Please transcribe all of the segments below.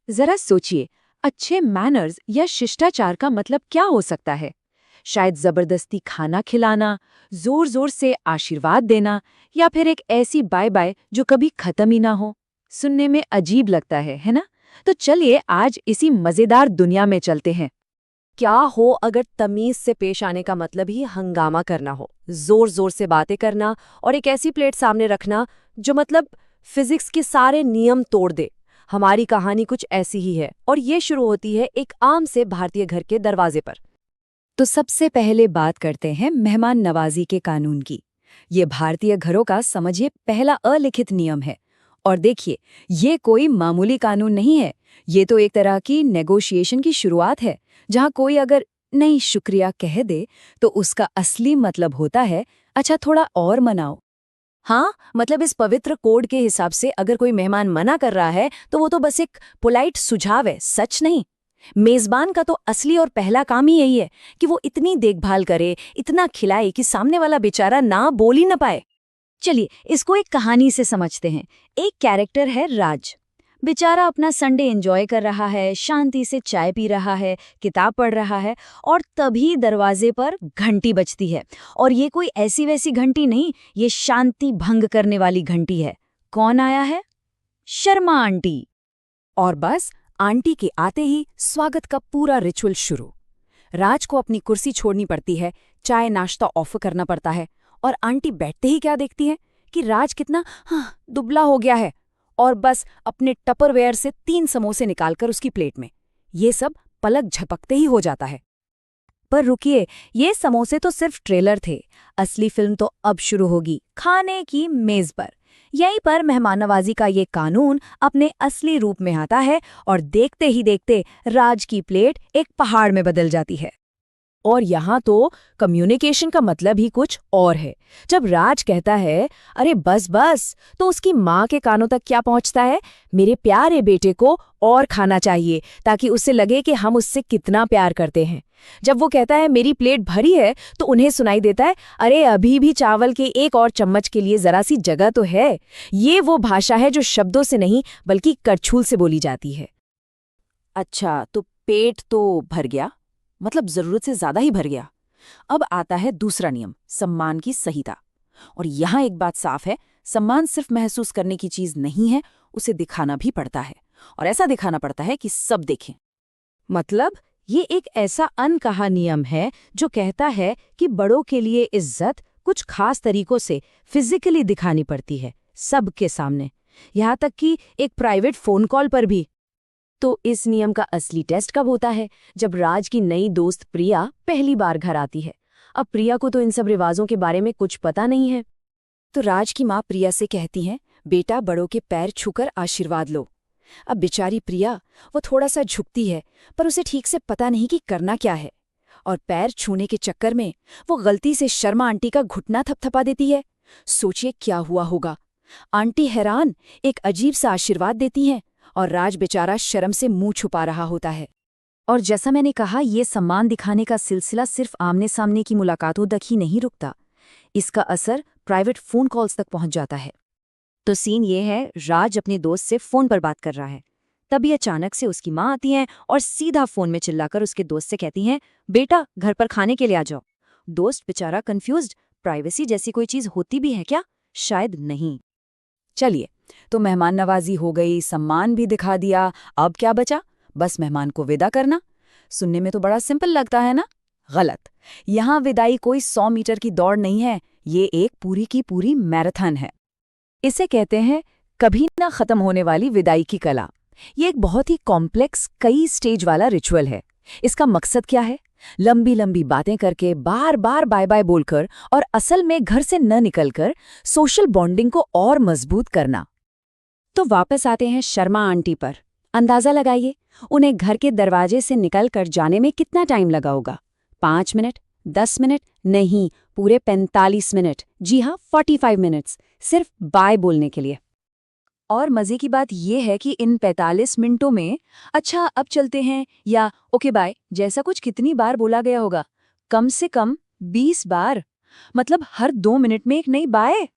जरा सोचिए, अच्छे मैनर्स या शिष्टाचार का मतलब क्या हो सकता है? शायद जबरदस्ती खाना खिलाना, जोर जोर से आशीर्वाद देना, या फिर एक ऐसी बाय बाय जो कभी खत्म ही ना हो। सुनने में अजीब लगता है ना? तो चलिए आज इसी मजेदार दुनिया में चलते हैं। क्या हो अगर तमीज से पेश आने का मतलब ही हंगामा करना हो, जोर जोर से बातें करना और एक ऐसी प्लेट सामने रखना जो मतलब फिजिक्स के सारे नियम तोड़ दे। हमारी कहानी कुछ ऐसी ही है और ये शुरू होती है एक आम से भारतीय घर के दरवाजे पर। तो सबसे पहले बात करते हैं मेहमान नवाजी के कानून की। ये भारतीय घरों का समझिए पहला अलिखित नियम है। और देखिए, ये कोई मामूली कानून नहीं है। ये तो एक तरह की नेगोशिएशन की शुरुआत है, जहां कोई अगर नहीं शुक्रिया कह दे तो उसका असली मतलब होता है अच्छा थोड़ा और मनाओ। हाँ, मतलब इस पवित्र कोड के हिसाब से अगर कोई मेहमान मना कर रहा है तो वो तो बस एक पोलाइट सुझाव है, सच नहीं। मेजबान का तो असली और पहला काम ही यही है कि वो इतनी देखभाल करे, इतना खिलाए कि सामने वाला बेचारा ना बोल ही ना पाए। चलिए इसको एक कहानी से समझते हैं। एक कैरेक्टर है राज। बेचारा अपना संडे एंजॉय कर रहा है, शांति से चाय पी रहा है, किताब पढ़ रहा है, और तभी दरवाजे पर घंटी बजती है। और ये कोई ऐसी वैसी घंटी नहीं, ये शांति भंग करने वाली घंटी है। कौन आया है? शर्मा आंटी। और बस आंटी के आते ही स्वागत का पूरा रिचुअल शुरू। राज को अपनी कुर्सी छोड़नी पड़ती है, चाय नाश्ता ऑफर करना पड़ता है, और आंटी बैठते ही क्या देखती है कि राज कितना दुबला हो गया है, और बस अपने टपरवेयर से 3 समोसे निकालकर उसकी प्लेट में। ये सब पलक झपकते ही हो जाता है। पर रुकिए, ये समोसे तो सिर्फ ट्रेलर थे। असली फिल्म तो अब शुरू होगी, खाने की मेज पर। यहीं पर मेहमान नवाजी का ये कानून अपने असली रूप में आता है, और देखते ही देखते राज की प्लेट एक पहाड़ में बदल जाती है। और यहाँ तो कम्युनिकेशन का मतलब ही कुछ और है। जब राज कहता है अरे बस बस, तो उसकी माँ के कानों तक क्या पहुँचता है? मेरे प्यारे बेटे को और खाना चाहिए, ताकि उसे लगे कि हम उससे कितना प्यार करते हैं। जब वो कहता है मेरी प्लेट भरी है, तो उन्हें सुनाई देता है अरे अभी भी चावल के एक और चम्मच के लिए जरा सी जगह तो है। ये वो भाषा है जो शब्दों से नहीं बल्कि करछूल से बोली जाती है। अच्छा, तो पेट तो भर गया, मतलब जरूरत से ज्यादा ही भर गया। अब आता है दूसरा नियम, सम्मान की संहिता। और यहाँ एक बात साफ है, सम्मान सिर्फ महसूस करने की चीज नहीं है, उसे दिखाना भी पड़ता है। और ऐसा दिखाना पड़ता है कि सब देखें। मतलब ये एक ऐसा अनकहा नियम है जो कहता है कि बड़ों के लिए इज्जत कुछ खास तरीकों से फिजिकली दिखानी पड़ती है, सबके सामने, यहाँ तक कि एक प्राइवेट फोन कॉल पर भी। तो इस नियम का असली टेस्ट कब होता है? जब राज की नई दोस्त प्रिया पहली बार घर आती है। अब प्रिया को तो इन सब रिवाजों के बारे में कुछ पता नहीं है। तो राज की माँ प्रिया से कहती हैं, बेटा बड़ों के पैर छूकर आशीर्वाद लो। अब बेचारी प्रिया, वो थोड़ा सा झुकती है, पर उसे ठीक से पता नहीं कि करना क्या है। और पैर छूने के चक्कर में वो गलती से शर्मा आंटी का घुटना थपथपा देती है। सोचिए क्या हुआ होगा। आंटी हैरान एक अजीब सा आशीर्वाद देती हैं, और राज बेचारा शर्म से मुंह छुपा रहा होता है। और जैसा मैंने कहा, ये सम्मान दिखाने का सिलसिला सिर्फ आमने सामने की मुलाकातों तक ही नहीं रुकता। इसका असर प्राइवेट फोन कॉल्स तक पहुंच जाता है। तो सीन ये है, राज अपने दोस्त से फोन पर बात कर रहा है। तभी अचानक से उसकी माँ आती हैं और सीधा फोन में चिल्लाकर उसके दोस्त से कहती हैं, बेटा घर पर खाने के लिए आ जाओ। दोस्त बेचारा कंफ्यूज्ड, प्राइवेसी जैसी कोई चीज होती भी है क्या? शायद नहीं। चलिए, तो मेहमान नवाजी हो गई, सम्मान भी दिखा दिया, अब क्या बचा? बस मेहमान को विदा करना। सुनने में तो बड़ा सिंपल लगता है ना? गलत। यहाँ विदाई कोई 100 मीटर की दौड़ नहीं है, ये एक पूरी की पूरी मैराथन है। इसे कहते हैं कभी ना खत्म होने वाली विदाई की कला। ये एक बहुत ही कॉम्प्लेक्स कई स्टेज वाला रिचुअल है। इसका मकसद क्या है? लंबी लंबी बातें करके, बार बार बाय बाय बोलकर, और असल में घर से न निकलकर सोशल बॉन्डिंग को और मजबूत करना। तो वापस आते हैं शर्मा आंटी पर। अंदाजा लगाइए, उन्हें घर के दरवाजे से निकल कर जाने में कितना टाइम लगा होगा? 5 मिनट, 10 मिनट? नहीं, पूरे 45 मिनट। जी हाँ, 45 मिनट्स, सिर्फ बाय बोलने के लिए। और मजे की बात यह है कि इन 45 मिनटों में अच्छा अब चलते हैं या ओके बाय जैसा कुछ कितनी बार बोला गया होगा? कम से कम 20 बार। मतलब हर 2 मिनट में एक नई बाय।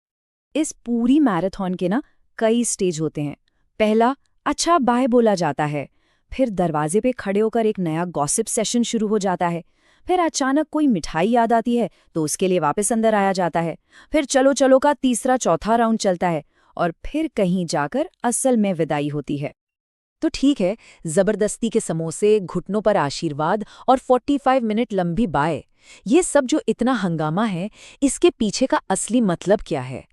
इस पूरी मैराथन के ना कई स्टेज होते हैं। पहला, अच्छा बाय बोला जाता है, फिर दरवाजे पे खड़े होकर एक नया गॉसिप सेशन शुरू हो जाता है। फिर अचानक कोई मिठाई याद आती है तो उसके लिए वापस अंदर आया जाता है। फिर चलो चलो का तीसरा चौथा राउंड चलता है और फिर कहीं जाकर असल में विदाई होती है। तो ठीक है, जबरदस्ती के समोसे, घुटनों पर आशीर्वाद और 45 मिनट लंबी बाय, ये सब जो इतना हंगामा है, इसके पीछे का असली मतलब क्या है?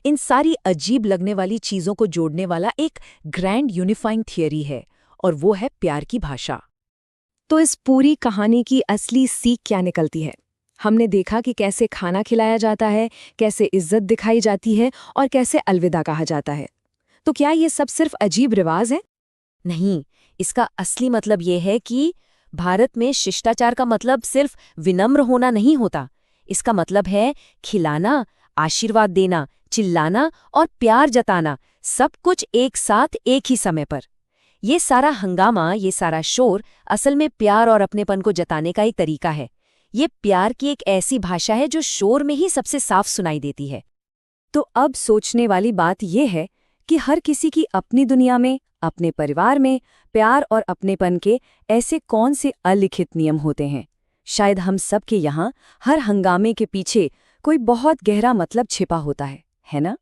इन सारी अजीब लगने वाली चीजों को जोड़ने वाला एक ग्रैंड यूनिफाइंग थियरी है, और वो है प्यार की भाषा। तो इस पूरी कहानी की असली सीख क्या निकलती है? हमने देखा कि कैसे खाना खिलाया जाता है, कैसे इज्जत दिखाई जाती है और कैसे अलविदा कहा जाता है। तो क्या ये सब सिर्फ अजीब रिवाज है? नहीं, इसका असली मतलब ये है कि भारत में शिष्टाचार का मतलब सिर्फ विनम्र होना नहीं होता। इसका मतलब है खिलाना, आशीर्वाद देना, चिल्लाना और प्यार जताना, सब कुछ एक साथ एक ही समय पर। ये सारा हंगामा, ये सारा शोर असल में प्यार और अपनेपन को जताने का एक तरीका है। ये प्यार की एक ऐसी भाषा है जो शोर में ही सबसे साफ सुनाई देती है। तो अब सोचने वाली बात यह है कि हर किसी की अपनी दुनिया में, अपने परिवार में प्यार और अपनेपन के ऐसे कौन से अलिखित नियम होते हैं? शायद हम सब के यहाँ हर हंगामे के पीछे कोई बहुत गहरा मतलब छिपा होता है ना?